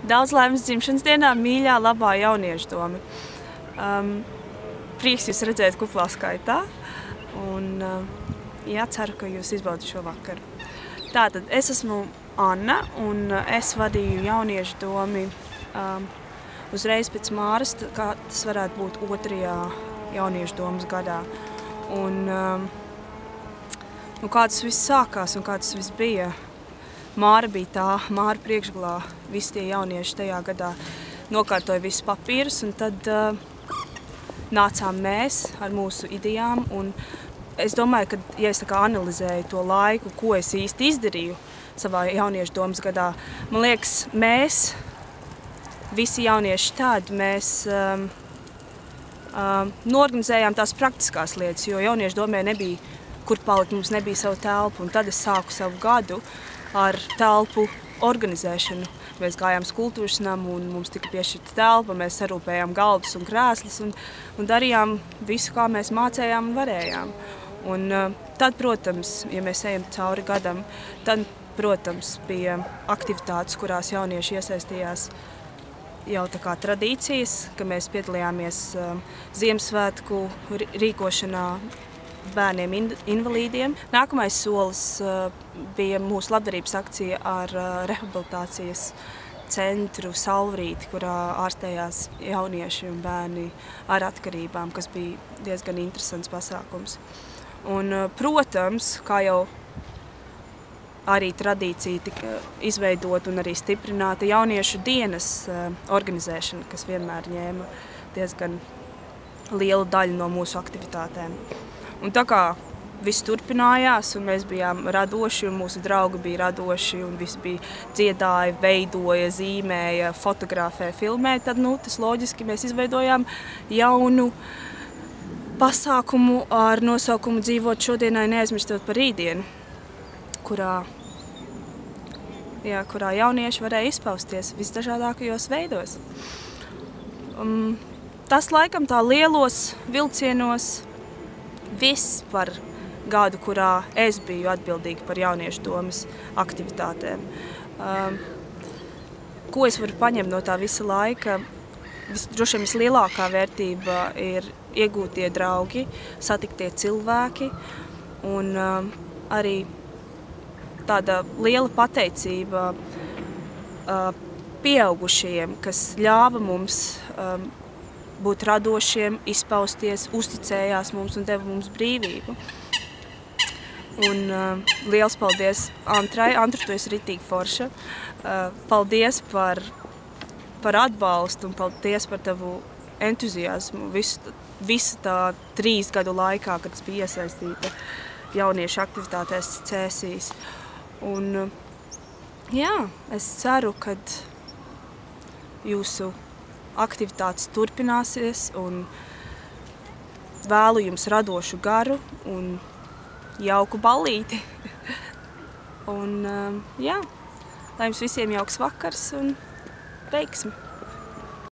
Daudz laimes dzimšanas dienā, mīļā, labā jauniešu doma. Prieks jūs redzēt kuplā skaitā. Un ceru, ka jūs izbaudat šo vakaru. Tātad, es esmu Anna, un es vadīju jauniešu domu uzreiz pēc Māras, kā tas varētu būt 2. jauniešu domas gadā. Un kā tas viss sākās un kā tas viss bija. Māra bija tā, Māra priekšgalā, visi tie jaunieši tajā gadā nokārtoja visus papīrus, un tad nācām mēs ar mūsu idejām. Un es domāju, ka, ja es analizēju to laiku, ko es īsti izdarīju savā jauniešu domas gadā, man liekas, mēs, visi jaunieši tad, mēs norganizējām tās praktiskās lietas, jo jauniešu domē nebija, kur palikt, mums nebija savu telpu, un tad es sāku savu gadu ar telpu organizēšanu. Mēs gājām uz kultūras namu, un mums tika piešķirta telpa, mēs sarūpējām galdus un krēslis, un darījām visu, kā mēs mācējām un varējām. Un tad, protams, ja mēs ejam cauri gadam, tad, protams, bija aktivitātes, kurās jaunieši iesaistījās jau tā kā tradīcijas, ka mēs piedalījāmies Ziemassvētku rīkošanā bērniem invalīdiem. Nākamais solis bija mūsu labdarības akcija ar rehabilitācijas centru Salvrīti, kurā ārstējās jaunieši un bērni ar atkarībām, kas bija diezgan interesants pasākums. Un, protams, kā jau arī tradīcija tika izveidota un arī stiprināta jauniešu dienas organizēšana, kas vienmēr ņēma diezgan lielu daļu no mūsu aktivitātēm. Un tā kā viss turpinājās, un mēs bijām radoši, un mūsu draugi bija radoši, un visi bija dziedāja, veidoja, zīmēja, fotografēja, filmēja, tad, tas loģiski mēs izveidojām jaunu pasākumu ar nosaukumu Dzīvot šodienai, neaizmirstot par rītdienu, kurā jaunieši varēja izpausties visdažādākajos veidos. Tas laikam tā lielos vilcienos viss par gadu, kurā es biju atbildīga par jauniešu domas aktivitātēm. Ko es varu paņemt no tā visa laika? Droši vien vislielākā vērtība ir iegūtie draugi, satiktie cilvēki un arī tāda liela pateicība pieaugušajiem, kas ļāva mums būt radošiem, izpausties, uzticējās mums un deva mums brīvību. Un liels paldies Antrai. Antra, tu esi ritīgi forša. Paldies par atbalstu un paldies par tavu entuziasmu visu tā 3 gadu laikā, kad es biju iesaistīta jauniešu aktivitātēs Cēsīs. Un es ceru, ka jūsu aktivitātes turpināsies un vēlu jums radošu garu un jauku ballīti. Un lai jums visiem jauks vakars un veiksmi!